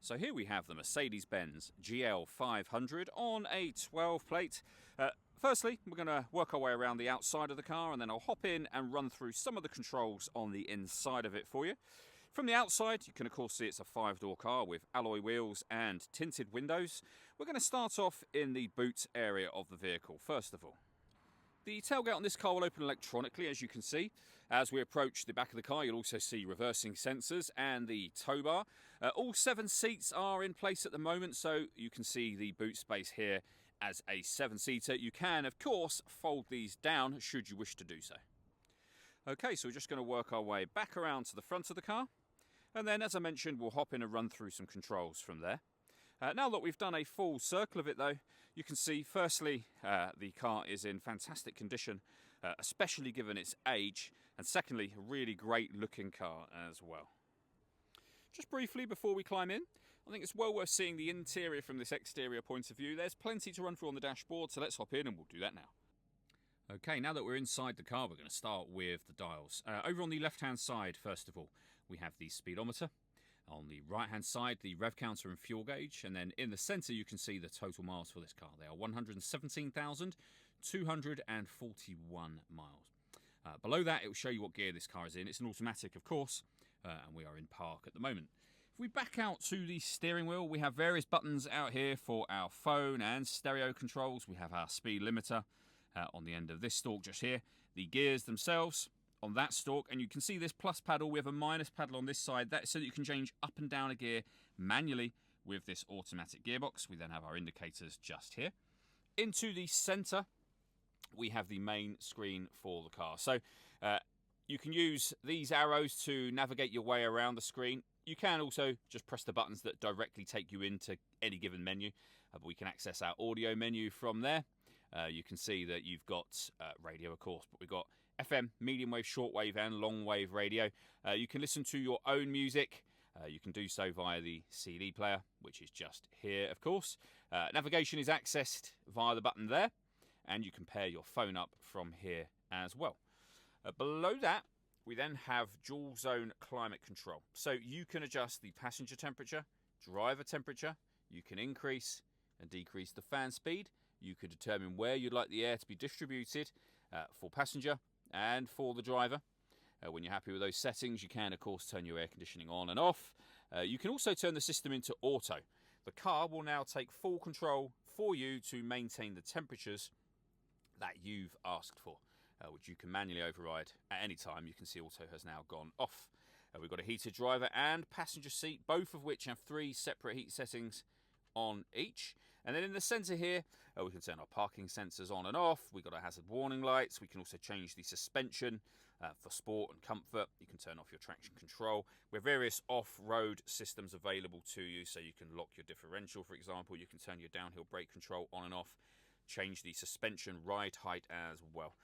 So here we have the Mercedes-Benz GL500 on a 12 plate. Firstly, we're going to work our way around the outside of the car, and then I'll hop in and run through some of the controls on the inside of it for you. From the outside, you can of course see it's a 5-door car with alloy wheels and tinted windows. We're going to start off in the boot area of the vehicle first of all. The tailgate on this car will open electronically, as you can see. As we approach the back of the car, you'll also see reversing sensors and the tow bar. All 7 seats are in place at the moment, so you can see the boot space here as a 7-seater. You can, of course, fold these down should you wish to do so. Okay, so we're just going to work our way back around to the front of the car. And then, as I mentioned, we'll hop in and run through some controls from there. Now that we've done a full circle of it though, you can see firstly the car is in fantastic condition, especially given its age, and secondly a really great looking car as well. Just briefly before we climb in, I think it's well worth seeing the interior from this exterior point of view. There's plenty to run through on the dashboard, so let's hop in and we'll do that now. Okay, now that we're inside the car, we're going to start with the dials. Over on the left hand side, first of all, we have the speedometer. On the right hand side, the rev counter and fuel gauge, and then in the centre you can see the total miles for this car. They are 117,241 miles. Below that it will show you what gear this car is in. It's an automatic of course, and we are in park at the moment. If we back out to the steering wheel, we have various buttons out here for our phone and stereo controls. We have our speed limiter on the end of this stalk just here. The gears themselves on that stalk, and you can see this plus paddle. We have a minus paddle on this side. That's so that you can change up and down a gear manually with this automatic gearbox. We then have our indicators just here. Into the center we have the main screen for the car, so you can use these arrows to navigate your way around the screen. You can also just press the buttons that directly take you into any given menu, but we can access our audio menu from there. You can see that you've got radio, of course, but we've got FM, medium wave, shortwave, and long wave radio. You can listen to your own music. You can do so via the CD player, which is just here, of course. Navigation is accessed via the button there, and you can pair your phone up from here as well. Below that, we then have dual zone climate control. So you can adjust the passenger temperature, driver temperature. You can increase and decrease the fan speed. You can determine where you'd like the air to be distributed for passenger and for the driver. When you're happy with those settings, you can, of course, turn your air conditioning on and off. You can also turn the system into auto. The car will now take full control for you to maintain the temperatures that you've asked for, which you can manually override at any time. You can see auto has now gone off. We've got a heated driver and passenger seat, both of which have 3 separate heat settings on each. And then in the centre here, we can turn our parking sensors on and off. We've got our hazard warning lights. We can also change the suspension for sport and comfort. You can turn off your traction control. We have various off-road systems available to you, so you can lock your differential, for example. You can turn your downhill brake control on and off, change the suspension ride height as well.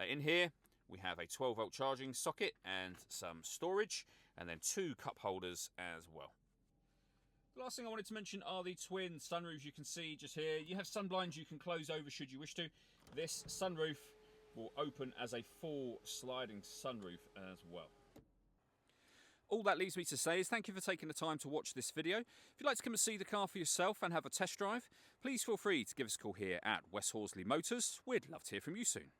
In here, we have a 12-volt charging socket and some storage, and then 2 cup holders as well. The last thing I wanted to mention are the twin sunroofs you can see just here. You have sunblinds you can close over should you wish to. This sunroof will open as a full sliding sunroof as well. All that leaves me to say is thank you for taking the time to watch this video. If you'd like to come and see the car for yourself and have a test drive, please feel free to give us a call here at West Horsley Motors. We'd love to hear from you soon.